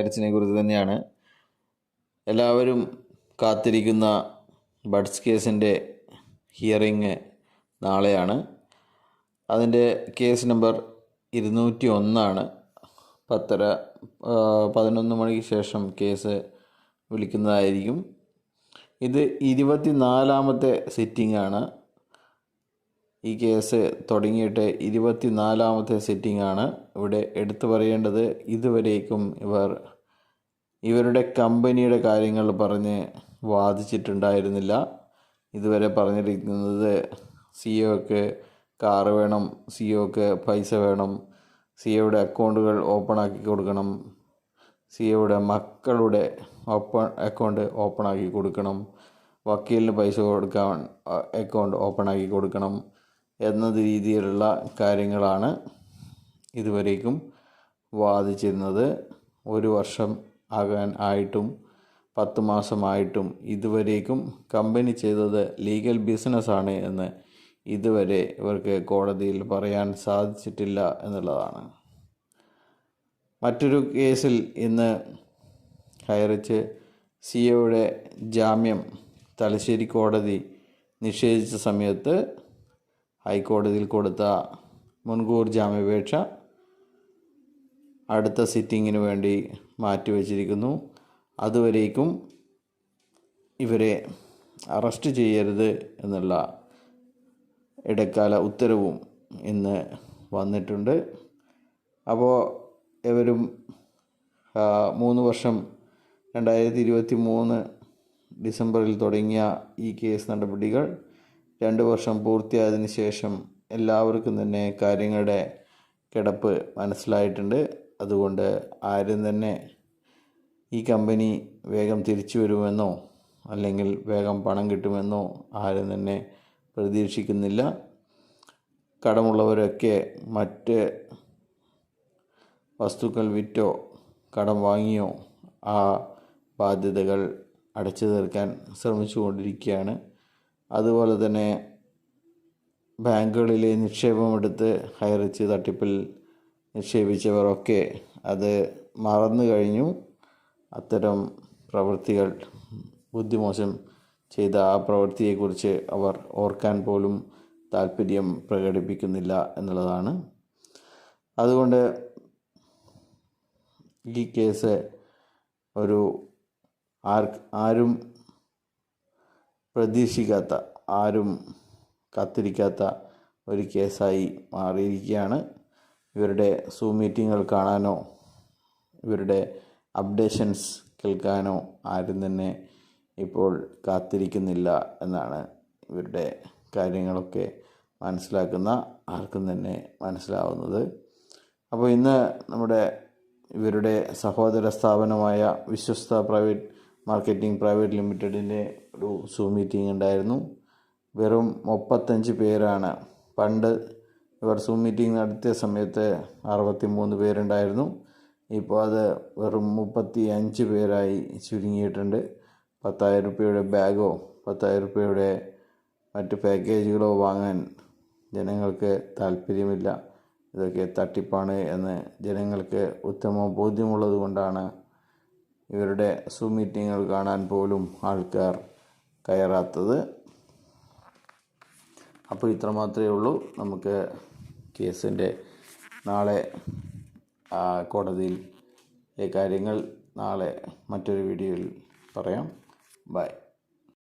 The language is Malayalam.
കാര്യത്തിനെ കുറിച്ച് തന്നെയാണ്. എല്ലാവരും കാത്തിരിക്കുന്ന ബഡ്സ് കേസിൻ്റെ ഹിയറിങ് നാളെയാണ്. അതിൻ്റെ കേസ് നമ്പർ 201 11 മണിക്ക് ശേഷം കേസ് വിളിക്കുന്നതായിരിക്കും. ഇത് 24ാമത്തെ സിറ്റിംഗ് ആണ്. ഈ കേസ് തുടങ്ങിയിട്ട് 24ാമത്തെ സിറ്റിംഗ് ആണ്. ഇവിടെ എടുത്തു പറയേണ്ടത്, ഇതുവരേക്കും ഇവരുടെ കമ്പനിയുടെ കാര്യങ്ങൾ പറഞ്ഞ് വാദിച്ചിട്ടുണ്ടായിരുന്നില്ല. ഇതുവരെ പറഞ്ഞിരിക്കുന്നത് സിഇഒക്ക് കാറ് വേണം, സിഇഒക്ക് പൈസ വേണം, സിഇഒയുടെ അക്കൗണ്ടുകൾ ഓപ്പൺ ആക്കി കൊടുക്കണം, സിഇഒയുടെ മക്കളുടെ അക്കൗണ്ട് ഓപ്പൺ ആക്കി കൊടുക്കണം, വക്കീലിന് പൈസ കൊടുക്കാൻ അക്കൗണ്ട് ഓപ്പൺ ആക്കി കൊടുക്കണം എന്ന രീതിയിലുള്ള കാര്യങ്ങളാണ് ഇതുവരേക്കും വാദിച്ചിരുന്നത്. 1 വർഷം ആയിട്ടും 10 മാസമായിട്ടും ഇതുവരേക്കും കമ്പനി ചെയ്തത് ലീഗൽ ബിസിനസ്സാണ് എന്ന് ഇതുവരെ ഇവർക്ക് കോടതിയിൽ പറയാൻ സാധിച്ചിട്ടില്ല എന്നുള്ളതാണ്. മറ്റൊരു കേസിൽ ഇന്ന് ഹൈറിച്ച് സിഇഒയുടെ ജാമ്യം തലശ്ശേരി കോടതി നിഷേധിച്ച സമയത്ത് ഹൈക്കോടതിയിൽ കൊടുത്ത മുൻകൂർ ജാമ്യാപേക്ഷ അടുത്ത സിറ്റിങ്ങിന് വേണ്ടി മാറ്റിവെച്ചിരിക്കുന്നു. അതുവരേക്കും ഇവരെ അറസ്റ്റ് ചെയ്യരുത് എന്നുള്ള ഇടക്കാല ഉത്തരവും ഇന്ന് വന്നിട്ടുണ്ട്. അപ്പോൾ ഇവരും 3 വർഷം 2023 ഡിസംബറിൽ തുടങ്ങിയ ഈ കേസ് നടപടികൾ 2 വർഷം പൂർത്തിയായതിനു ശേഷം എല്ലാവർക്കും തന്നെ കാര്യങ്ങളുടെ കിടപ്പ് മനസ്സിലായിട്ടുണ്ട്. അതുകൊണ്ട് ആരും തന്നെ ഈ കമ്പനി വേഗം തിരിച്ചു വരുമെന്നോ അല്ലെങ്കിൽ വേഗം പണം കിട്ടുമെന്നോ ആരും തന്നെ പ്രതീക്ഷിക്കുന്നില്ല. കടമുള്ളവരൊക്കെ മറ്റ് വസ്തുക്കൾ വിറ്റോ കടം വാങ്ങിയോ ആ ബാധ്യതകൾ അടച്ചു തീർക്കാൻ ശ്രമിച്ചുകൊണ്ടിരിക്കുകയാണ്. അതുപോലെ തന്നെ ബാങ്കുകളിലെ നിക്ഷേപമെടുത്ത് ഹൈറിച്ച് തട്ടിപ്പിൽ നിക്ഷേപിച്ചവരൊക്കെ അത് മറന്നു കഴിഞ്ഞു. അത്തരം പ്രവൃത്തികൾ, ബുദ്ധിമോശം ചെയ്ത ആ പ്രവൃത്തിയെക്കുറിച്ച് അവർ ഓർക്കാൻ പോലും താല്പര്യം പ്രകടിപ്പിക്കുന്നില്ല എന്നുള്ളതാണ്. അതുകൊണ്ട് ഈ കേസ് ആരും പ്രതീക്ഷിക്കാത്ത, ആരും കാത്തിരിക്കാത്ത ഒരു കേസായി മാറിയിരിക്കുകയാണ്. ഇവരുടെ സൂം മീറ്റിങ്ങുകൾ കാണാനോ ഇവരുടെ അപ്ഡേഷൻസ് കേൾക്കാനോ ആരും തന്നെ ഇപ്പോൾ കാത്തിരിക്കുന്നില്ല എന്നാണ് ഇവരുടെ കാര്യങ്ങളൊക്കെ മനസ്സിലാക്കുന്ന ആർക്കും തന്നെ മനസ്സിലാവുന്നത്. അപ്പോൾ ഇന്ന് ഇവരുടെ സഹോദര സ്ഥാപനമായ വിശ്വസ്ത പ്രൈവറ്റ് മാർക്കറ്റിംഗ് പ്രൈവറ്റ് ലിമിറ്റഡിൻ്റെ ഒരു സൂം മീറ്റിംഗ് ഉണ്ടായിരുന്നു. വെറും 35 പേരാണ്. പണ്ട് ഇവർ സൂം മീറ്റിംഗ് നടത്തിയ സമയത്ത് 63 പേരുണ്ടായിരുന്നു. ഇപ്പോൾ അത് വെറും 35 പേരായി ചുരുങ്ങിയിട്ടുണ്ട്. 10,000 രൂപയുടെ ബാഗോ 10,000 രൂപയുടെ മറ്റ് പാക്കേജുകളോ വാങ്ങാൻ ജനങ്ങൾക്ക് താല്പര്യമില്ല. ഇതൊക്കെ തട്ടിപ്പാണ് എന്ന് ജനങ്ങൾക്ക് ഉത്തമ ബോധ്യമുള്ളത് കൊണ്ടാണ് ഇവരുടെ സൂം മീറ്റിങ്ങുകൾ കാണാൻ പോലും ആൾക്കാർ കയറാത്തത്. അപ്പോൾ ഇത്ര മാത്രമേ ഉള്ളൂ. നമുക്ക് കേസിൻ്റെ നാളെ കോടതിയിൽ കാര്യങ്ങൾ നാളെ മറ്റൊരു വീഡിയോയിൽ പറയാം. ബൈ.